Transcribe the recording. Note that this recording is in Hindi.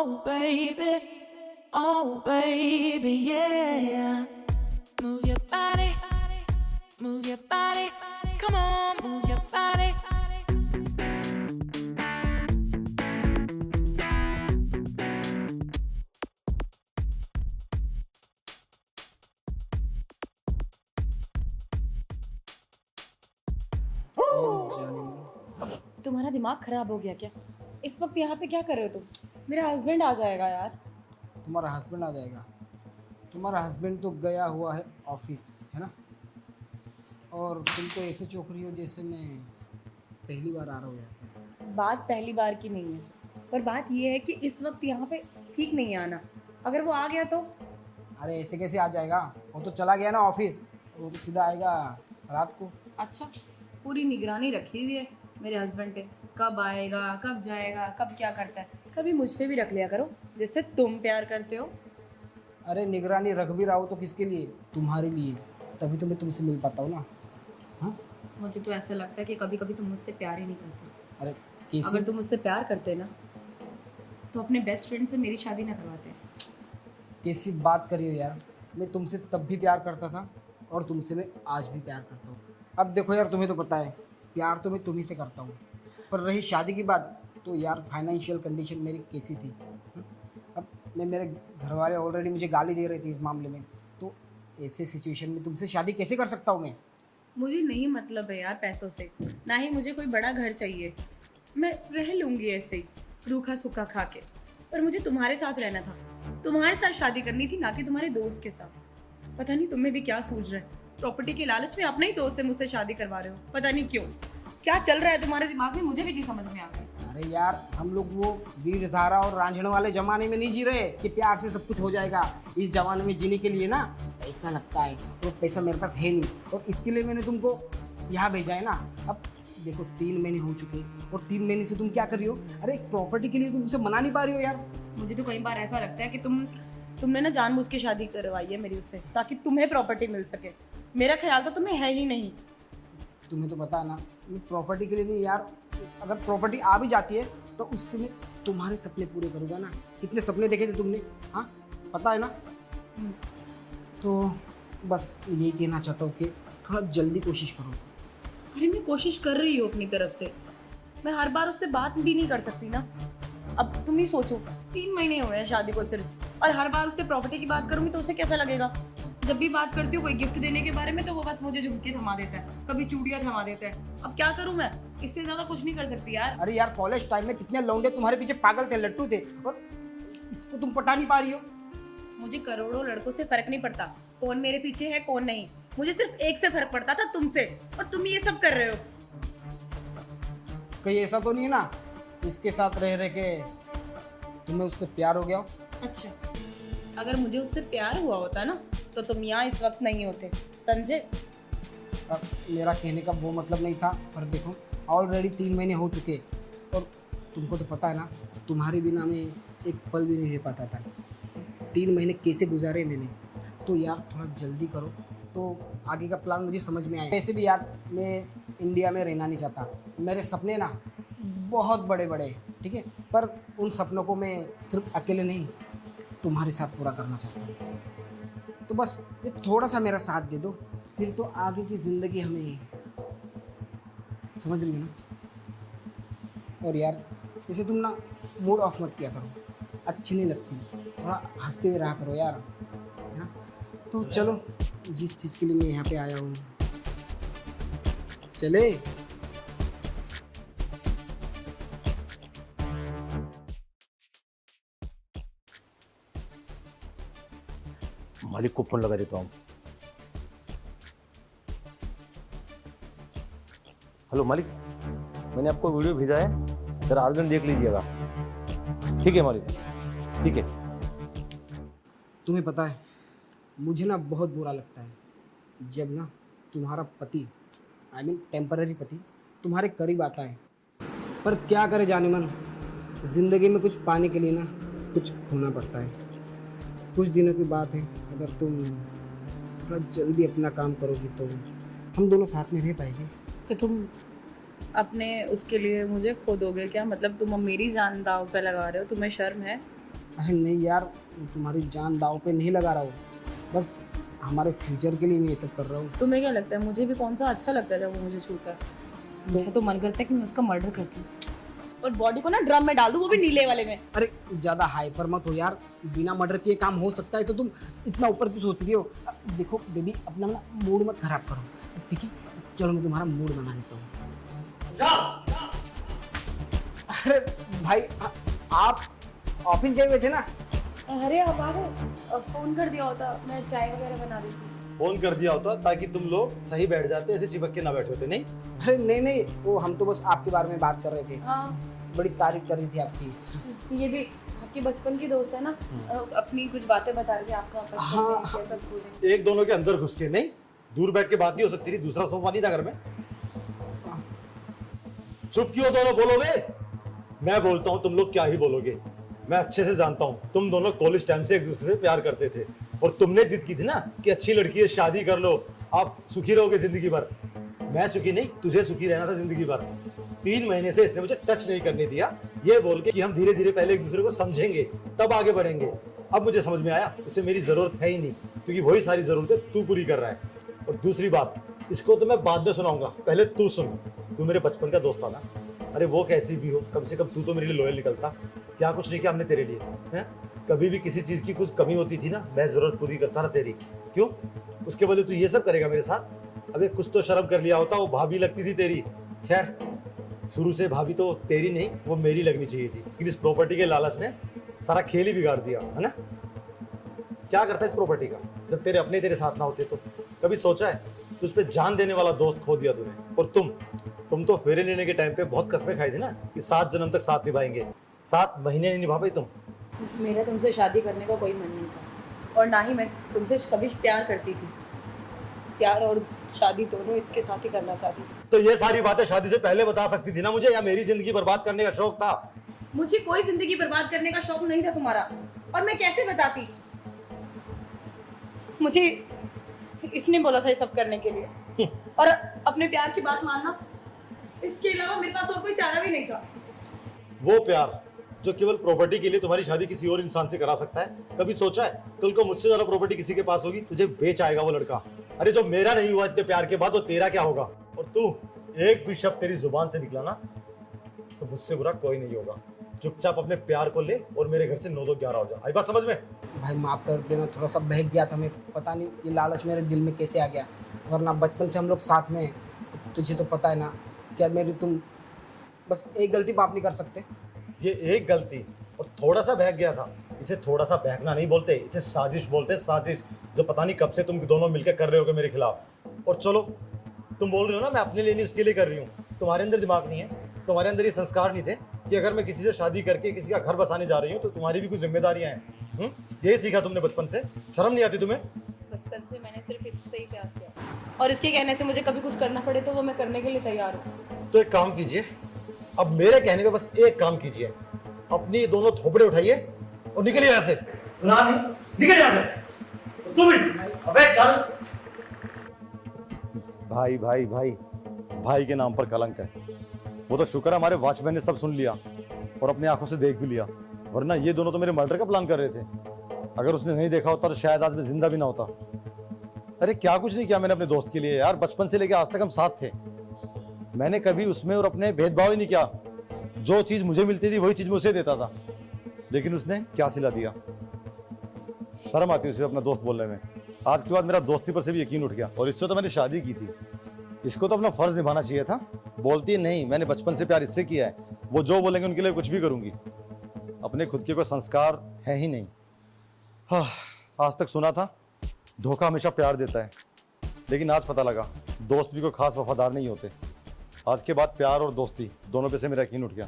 oh baby, yeah. Move your body, come on, move your body. तुम्हारा दिमाग खराब हो गया क्या? इस वक्त यहाँ पे क्या कर रहे हो तुम? मेरा हस्बैंड आ जाएगा यार। तुम्हारा हस्बैंड आ जाएगा? तुम्हारा हस्बैंड तो गया हुआ है ऑफिस, है ना? और तुम तो ऐसे चौंक रही हो जैसे मैं पहली बार आ रहा हूँ यहाँ पे। बात पहली बार की नहीं है, पर बात ये है कि इस वक्त यहाँ पे ठीक नहीं है आना। अगर वो आ गया तो? अरे ऐसे कैसे आ जाएगा? वो तो चला गया ना ऑफिस, वो तो सीधा आएगा रात को। अच्छा, पूरी निगरानी रखी हुई है मेरे हस्बैंड पे, कब आएगा, कब जाएगा, कब क्या करता है। कभी मुझ पे भी रख लिया करो जैसे तुम प्यार करते हो। अरे निगरानी रख भी रहा हूँ तो किसके लिए? तुम्हारे लिए, तभी तो मैं तुमसे मिल पाता हूँ ना। हाँ, मुझे तो ऐसा लगता है कि कभी कभी तुम मुझसे प्यार ही नहीं करते। अरे कैसे? अगर तुम मुझसे प्यार करते ना तो अपने बेस्ट फ्रेंड से मेरी शादी ना करवाते। कैसी बात करी हो यार? मैं तुमसे तब भी प्यार करता था और तुमसे मैं आज भी प्यार करता हूँ। अब देखो यार, तुम्हें तो पता है प्यार तो मैं तुम्ही से करता हूँ, पर रही शादी की बात तो यार फाइनेंशियल कंडीशन मेरी कैसी थी। अब मेरे घर वाले ऑलरेडी मुझे गाली दे रहे थे इस मामले में, तो ऐसे सिचुएशन में तुमसे शादी कैसे कर सकता हूँ मैं? मुझे नहीं मतलब है यार पैसों से, ना ही मुझे कोई बड़ा घर चाहिए। मैं रह लूंगी ऐसे ही रूखा सूखा खा के, पर मुझे तुम्हारे साथ रहना था, तुम्हारे साथ शादी करनी थी, ना कि तुम्हारे दोस्त के साथ। पता नहीं तुम्हें भी क्या सूझ रहा है, प्रॉपर्टी के लालच में अपने ही दोस्त से मुझसे शादी करवा रहे हो। पता नहीं क्यों, क्या चल रहा है तुम्हारे दिमाग में, मुझे भी नहीं समझ में आ रहा। अरे यार, हम लोग वो वीर ज़ारा और रांझण वाले ज़माने में नहीं जी रहे कि प्यार से सब कुछ हो जाएगा। इस ज़माने में जीने के लिए ना पैसा लगता है, तो पैसा मेरे पास है नहीं, और इसके लिए मैंने तुमको यहाँ भेजा है ना। अब देखो 3 महीने हो चुके और 3 महीने से तुम क्या कर रही हो? अरे एक प्रॉपर्टी के लिए तुम मुझसे मना नहीं पा रही हो यार। मुझे तो कई बार ऐसा लगता है कि तुमने ना जानबूझ के शादी करवाई है मेरी उससे, ताकि तुम्हें प्रॉपर्टी मिल सके। मेरा ख्याल तो तुम्हें है ही नहीं। तुम्हें तो पता है ना, मैं प्रॉपर्टी के लिए नहीं यार, अगर प्रॉपर्टी आ भी जाती है तो उससे मैं तुम्हारे सपने पूरे करूँगा ना। कितने सपने देखे थे तुमने, हाँ पता है ना। तो बस यही कहना चाहता हूँ कि थोड़ा जल्दी कोशिश करो। अरे मैं कोशिश कर रही हूँ अपनी तरफ से, मैं हर बार उससे बात भी नहीं कर सकती ना। अब तुम ही सोचो, 3 महीने हुए हैं शादी को सिर्फ, और हर बार उससे प्रॉपर्टी की बात करूंगी तो उसे कैसा लगेगा। जब भी बात करती हूँ कोई गिफ्ट देने के बारे में तो वो बस मुझे झुमके थमा देता है, कभी चूड़ियां थमा देता है। अब क्या करूँ मैं, इससे ज्यादा कुछ नहीं कर सकती यार। अरे यार, कॉलेज टाइम में कितने लौंडे तुम्हारे पीछे पागल थे, लट्टू थे, और इसको तुम पटा नहीं पा रही हो। मुझे करोड़ों लड़कों से फर्क नहीं पड़ता कौन मेरे पीछे है कौन नहीं, मुझे सिर्फ एक से फर्क पड़ता था, तुमसे, और तुम ये सब कर रहे हो। कहीं ऐसा तो नहीं है ना इसके साथ रह रहे के तुम्हें उससे प्यार हो गया हो? अच्छा, अगर मुझे उससे प्यार हुआ होता ना तो तुम यहाँ इस वक्त नहीं होते, समझे? अब मेरा कहने का वो मतलब नहीं था, पर देखो ऑलरेडी 3 महीने हो चुके और तुमको तो पता है ना, तुम्हारे बिना मैं एक पल भी नहीं रह पाता था। 3 महीने कैसे गुजारे मैंने, तो यार थोड़ा जल्दी करो तो आगे का प्लान मुझे समझ में आए। वैसे भी यार मैं इंडिया में रहना नहीं चाहता, मेरे सपने ना बहुत बड़े बड़े, ठीक है, पर उन सपनों को मैं सिर्फ अकेले नहीं तुम्हारे साथ पूरा करना चाहता हूँ। तो बस ये थोड़ा सा मेरा साथ दे दो, फिर तो आगे की ज़िंदगी हमें, समझ रही हो ना। और यार जैसे तुम ना मूड ऑफ मत किया करो, अच्छी नहीं लगती, थोड़ा हंसते हुए रहा करो यार, है ना। तो चलो, जिस चीज़ के लिए मैं यहाँ पे आया हूँ, चले। मालिक को फोन लगा देता हूँ। हेलो मालिक, मैंने आपको वीडियो भेजा है, जरा अर्जेंट देख लीजिएगा। ठीक है मालिक, ठीक है। तुम्हें पता है मुझे ना बहुत बुरा लगता है जब ना तुम्हारा पति, आई मीन टेम्पररी पति, तुम्हारे करीब आता है, पर क्या करे जाने मन, ज़िंदगी में कुछ पाने के लिए ना कुछ खोना पड़ता है। कुछ दिनों की बात है, अगर तुम थोड़ा जल्दी अपना काम करोगी तो हम दोनों साथ में रह पाएंगे। तो तुम अपने उसके लिए मुझे खो दोगे क्या? मतलब तुम अब मेरी जान दांव पे लगा रहे हो? तुम्हें शर्म है? अरे नहीं यार, तुम्हारी जान दांव पे नहीं लगा रहा हूँ, बस हमारे फ्यूचर के लिए मैं ये सब कर रहा हूँ। तुम्हें क्या लगता है मुझे भी कौन सा अच्छा लगता है जब वो मुझे छूता है? मेरा तो मन करता है कि मैं उसका मर्डर करती हूँ और बॉडी को ना ड्रम में डाल दूँ, वो भी नीले वाले में। अरे ज़्यादा हाइपर मत हो यार, बिना मर्डर के काम हो सकता है तो तुम इतना ऊपर क्यों सोच रही हो? देखो बेबी, अपना ना मूड मत खराब करो, ठीक है? चलो मैं तुम्हारा मूड बना देता हूँ। अरे भाई, आप ऑफिस गए हुए थे ना? अरे अब आ गए, फोन कर दिया होता, मैं चाय वगैरह बना देती। फोन कर दिया होता ताकि तुम लोग सही बैठ जाते, ऐसे चिपक के ना बैठे होते। नहीं अरे नहीं नहीं, वो हम तो बस आपके बारे में बात कर रहे थे, हाँ, बड़ी तारीफ कर रही थी आपकी। ये भी आपकी बचपन की दोस्त है ना, अपनी कुछ बातें बता रही थी, आपका बचपन हाँ, में कैसा स्कूल है। एक दोनों के अंदर घुस के नहीं, दूर बैठ के बात नहीं हो सकती थी, दूसरा सोफा नहीं था घर में। चुप क्यों दोनों, बोलोगे? मैं बोलता हूँ, तुम लोग क्या ही बोलोगे। मैं अच्छे से जानता हूँ, तुम दोनों कॉलेज टाइम से एक दूसरे से प्यार करते थे और तुमने जिद की थी ना कि अच्छी लड़की है, शादी कर लो, आप सुखी रहोगे जिंदगी भर। मैं सुखी नहीं, तुझे सुखी रहना था जिंदगी भर। 3 महीने से इसने मुझे टच नहीं करने दिया, ये बोल के कि हम धीरे धीरे पहले एक दूसरे को समझेंगे तब आगे बढ़ेंगे। अब मुझे समझ में आया उसे मेरी जरूरत है ही नहीं, क्योंकि वही सारी जरूरतें तू पूरी कर रहा है। और दूसरी बात, इसको तो मैं बाद में सुनाऊंगा, पहले तू सुन। तू मेरे बचपन का दोस्त था ना, अरे वो कैसी भी हो, कम से कम तू तो मेरे लिए लॉयल निकलता। क्या कुछ नहीं किया हमने तेरे लिए, हैं? कभी भी किसी चीज की कुछ कमी होती थी ना, मैं जरूरत पूरी करता ना तेरी। क्यों? उसके बदले तू ये सब करेगा मेरे साथ? अबे कुछ तो शर्म कर लिया होता, वो भाभी लगती थी तेरी। खैर, शुरू से भाभी तो तेरी नहीं, वो मेरी लगनी चाहिए थी, लेकिन इस प्रॉपर्टी के लालच ने सारा खेल ही बिगाड़ दिया, है ना? क्या करता है इस प्रॉपर्टी का, जब तेरे अपने तेरे साथ ना होते तो? कभी सोचा है? तुझ पे जान देने वाला दोस्त खो दिया तूने। और तुम तो फेरे लेने के टाइम पे बहुत कसमें खाई थी ना कि 7 जन्म तक साथ निभाएंगे। 7 महीने नहीं निभा पाई तुम। मेरा तुमसे शादी करने का कोई मन नहीं था और ना ही मैं तुमसे कभी प्यार करती थी। प्यार और शादी दोनों इसके साथ ही करना चाहती थी। तो ये सारी बातें शादी से पहले बता सकती थी ना मुझे, या मेरी जिंदगी बर्बाद करने का शौक था? मुझे कोई जिंदगी बर्बाद करने का शौक नहीं था तुम्हारा, और मैं कैसे बताती? मुझे इसने बोला था ये सब करने के लिए, और अपने प्यार की बात मानना, इसके अलावा मेरे पास और कोई चारा भी नहीं था। वो प्यार जो केवल प्रॉपर्टी के लिए तुम्हारी शादी किसी और इंसान से करा सकता है, कभी सोचा है कल को मुझसे ज्यादा प्रॉपर्टी किसी के पास होगी, तुझे बेच आएगा वो लड़का। अरे जो मेरा नहीं हुआ इतने प्यार के बाद, वो तेरा क्या होगा? और तू, एक भी शब्द तेरी जुबान से निकला ना तो मुझसे बुरा कोई नहीं होगा। चुपचाप अपने प्यार को ले और मेरे घर से 9-2-11 हो जा। आई बात समझ में? भाई माफ कर देना, थोड़ा सा बहक गया था मैं, पता नहीं ये लालच मेरे दिल में कैसे आ गया, वरना बचपन से हम लोग साथ में हैं। तुझे तो पता है ना, क्या मेरी तुम बस एक गलती माफ नहीं कर सकते? ये एक गलती और थोड़ा सा बहक गया था, इसे थोड़ा सा बहकना नहीं बोलते, इसे साजिश बोलते हैं। साजिश जो पता नहीं कब से तुम दोनों मिलकर कर रहे होगे मेरे खिलाफ। और चलो, तुम बोल रहे हो ना मैं अपने लिए नहीं उसके लिए कर रही हूँ, तुम्हारे अंदर दिमाग नहीं है, तुम्हारे अंदर ये संस्कार नहीं थे कि अगर मैं किसी से शादी करके किसी का घर बसाने जा रही हूँ तो तुम्हारी भी कुछ जिम्मेदारियां हैं। यही सीखा तुमने बचपन से? शर्म नहीं आती तुम्हें? बचपन से मैंने सिर्फ इससे ही प्यार किया, और इसके कहने से मुझे कभी कुछ करना पड़े तो वो मैं करने के लिए तैयार हूँ। तो एक काम कीजिए, अब मेरे कहने पे बस एक काम कीजिए, अपनी दोनों थोपड़े उठाइए और निकलिए यहाँ से। सुना नहीं? निकल यहाँ से। तू भी अबे चल। भाई भाई भाई भाई के नाम पर कलंक है। वो तो शुक्र है हमारे वॉचमैन ने सब सुन लिया और अपनी आंखों से देख भी लिया, वरना ये दोनों तो मेरे मर्डर का प्लान कर रहे थे। अगर उसने नहीं देखा होता तो शायद आज मैं जिंदा भी ना होता। अरे क्या कुछ नहीं किया मैंने अपने दोस्त के लिए यार, बचपन से लेकर आज तक हम साथ थे। मैंने कभी उसमें और अपने भेदभाव ही नहीं किया, जो चीज मुझे मिलती थी वही चीज मैं उसे देता था। लेकिन उसने क्या सिला दिया। शर्म आती है उसे अपना दोस्त बोलने में। आज के बाद मेरा दोस्ती पर से भी यकीन उठ गया, और इससे तो मैंने शादी की थी, इसको तो अपना फर्ज निभाना चाहिए था। बोलती नहीं, मैंने बचपन से प्यार इससे किया है, वो जो बोलेंगे उनके लिए कुछ भी करूंगी। अपने खुद के कोई संस्कार है ही नहीं। हाँ, आज तक सुना था धोखा हमेशा प्यार देता है, लेकिन आज पता लगा दोस्त भी कोई खास वफादार नहीं होते। आज के बाद प्यार और दोस्ती दोनों पे से मेरा यकीन उठ गया।